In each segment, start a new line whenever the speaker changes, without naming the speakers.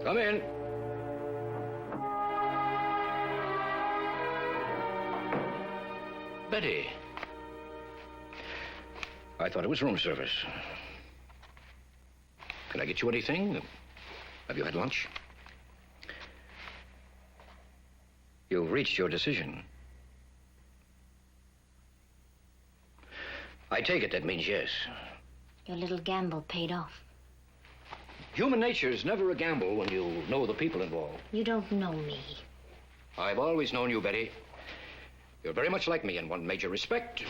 Come in. Betty. I thought it was room service. Can I get you anything? Have you had lunch? You've reached your decision. I take it that means yes.
Your little gamble paid off.
Human nature is never a gamble when you know the people involved.
You don't know me.
I've always known you, Betty. You're very much like me in one major respect.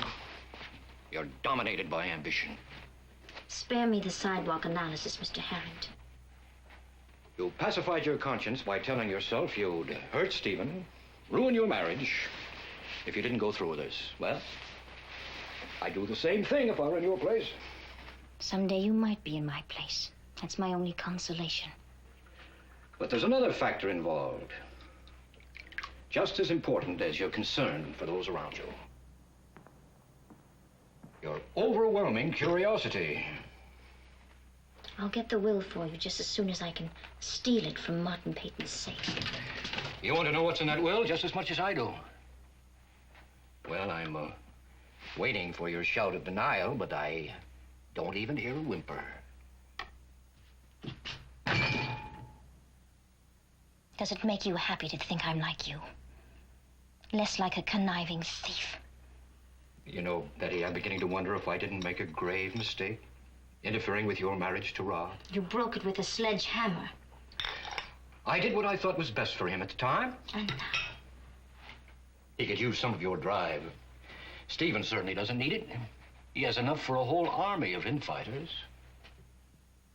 You're dominated by ambition.
Spare me the sidewalk analysis, Mr. Harrington.
You pacified your conscience by telling yourself you'd hurt Stephen, ruin your marriage, if you didn't go through with this. Well, I'd do the same thing if I were in your place.
Someday you might be in my place. That's my only consolation.
But there's another factor involved. Just as important as your concern for those around you. Your overwhelming curiosity.
I'll get the will for you just as soon as I can steal it from Martin Peyton's safe.
You want to know what's in that will just as much as I do. Well, I'm waiting for your shout of denial, but I don't even hear a whimper.
Does it make you happy to think I'm like you? Less like a conniving thief?
You know, Betty, I'm beginning to wonder if I didn't make a grave mistake, interfering with your marriage to Rob.
You broke it with a sledgehammer.
I did what I thought was best for him at the time.
And now?
He could use some of your drive. Stephen certainly doesn't need it. He has enough for a whole army of infighters.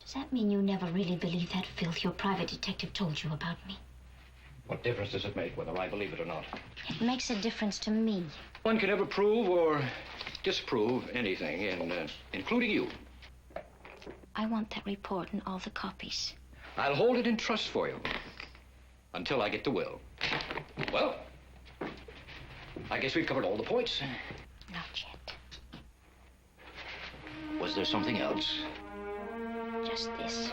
Does that mean you never really believed that filth your private detective told you about me?
What difference does it make whether I believe it or not?
It makes a difference to me.
One can never prove or disprove anything, including you.
I want that report and all the copies.
I'll hold it in trust for you until I get the will. Well, I guess we've covered all the points.
Not yet.
Was there something else?
Just this.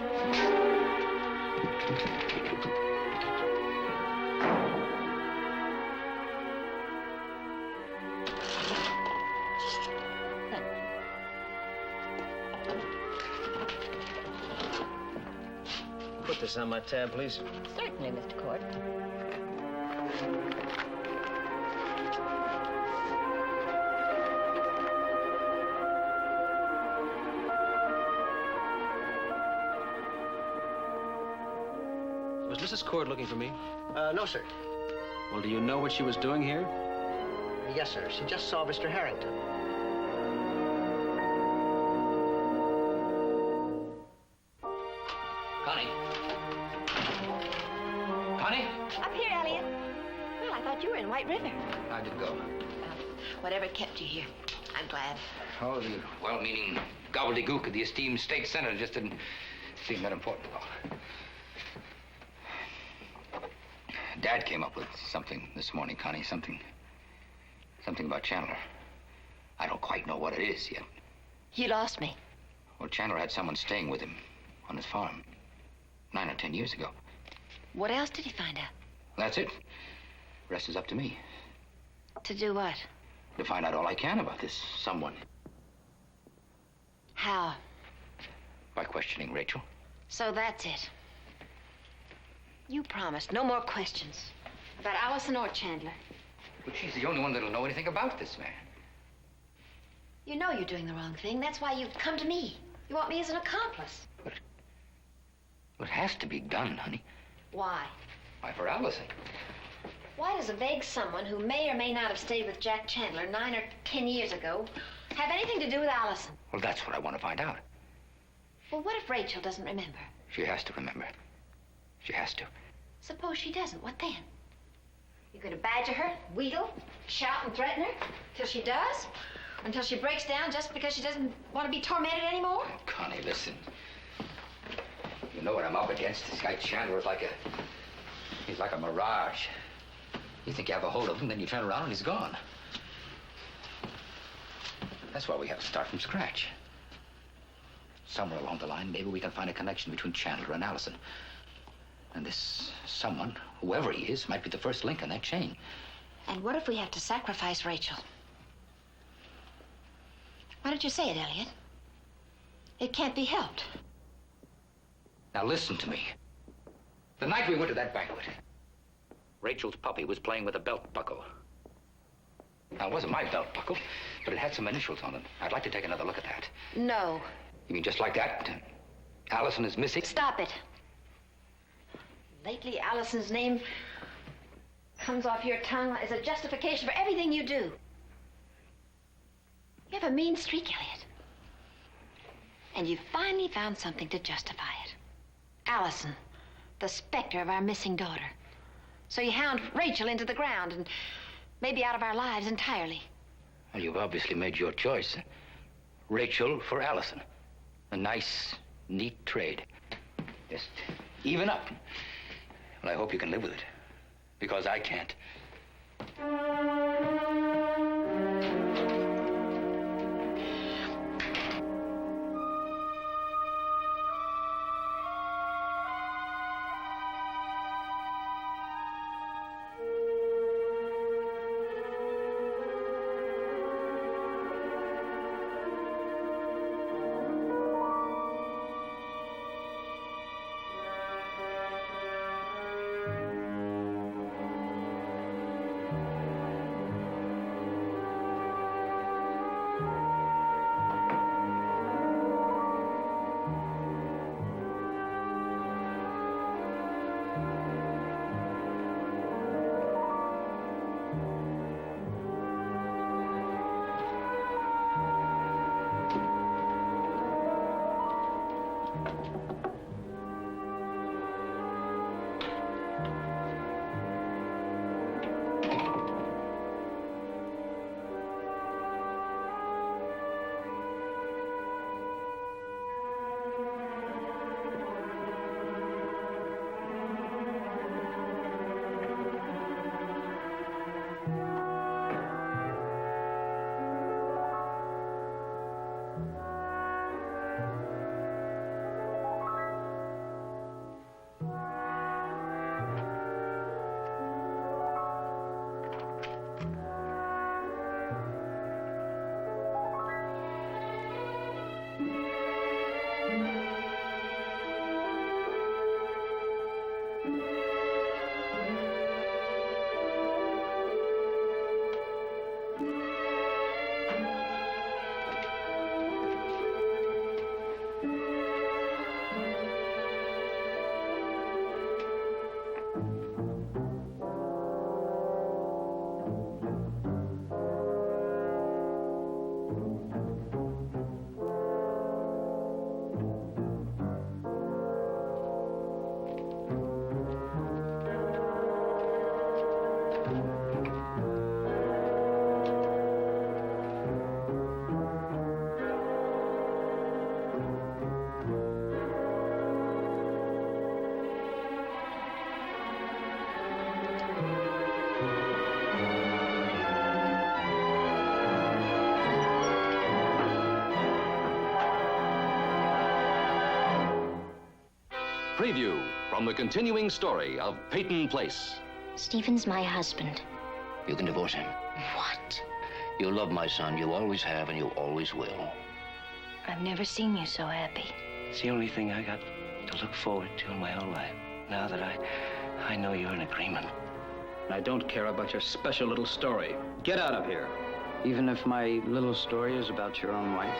Put this on my tab, please.
Certainly, Mr. Court.
Was Mrs. Cord looking for me?
No, sir.
Well, do you know what she was doing here?
Yes, sir. She just saw Mr. Harrington.
Connie. Connie?
Up here, Elliot. Well, I thought you were in White River.
How'd it go?
Whatever kept you here. I'm glad.
Oh, the well-meaning gobbledygook of the esteemed state senator just didn't seem that important at all. Dad came up with something this morning, Connie. Something about Chandler. I don't quite know what it is yet.
You lost me.
Well, Chandler had someone staying with him on his farm 9 or 10 years ago.
What else did he find out?
That's it. Rest is up to me.
To do what?
To find out all I can about this someone.
How?
By questioning Rachel.
So that's it. You promised no more questions about Allison or Chandler.
But she's the only one that'll know anything about this man.
You know you're doing the wrong thing. That's why you've come to me. You want me as an accomplice.
But it has to be done, honey.
Why?
Why, for Allison.
Why does a vague someone who may or may not have stayed with Jack Chandler 9 or 10 years ago have anything to do with Allison?
Well, that's what I want to find out.
Well, what if Rachel doesn't remember?
She has to remember. She has to.
Suppose she doesn't. What then? You're going to badger her, wheedle, shout and threaten her till she does? Until she breaks down just because she doesn't want to be tormented anymore?
Oh, Connie, listen. You know what I'm up against? This guy Chandler is he's like a mirage. You think you have a hold of him, then you turn around and he's gone. That's why we have to start from scratch. Somewhere along the line, maybe we can find a connection between Chandler and Allison. And this someone, whoever he is, might be the first link in that chain.
And what if we have to sacrifice Rachel? Why don't you say it, Elliot? It can't be helped.
Now listen to me. The night we went to that banquet, Rachel's puppy was playing with a belt buckle. Now, it wasn't my belt buckle, but it had some initials on it. I'd like to take another look at that.
No.
You mean just like that? Allison is missing?
Stop it. Lately, Allison's name comes off your tongue as a justification for everything you do. You have a mean streak, Elliot. And you finally found something to justify it. Allison, the specter of our missing daughter. So you hound Rachel into the ground and maybe out of our lives entirely.
Well, you've obviously made your choice. Rachel for Allison. A nice, neat trade. Just even up. Well, I hope you can live with it. Because I can't.
Preview from the continuing story of Peyton Place.
Stephen's my husband.
You can divorce him.
What?
You love my son. You always have and you always will.
I've never seen you so happy.
It's the only thing I got to look forward to in my whole life. Now that I know you're in agreement.
I don't care about your special little story. Get out of here.
Even if my little story is about your own wife?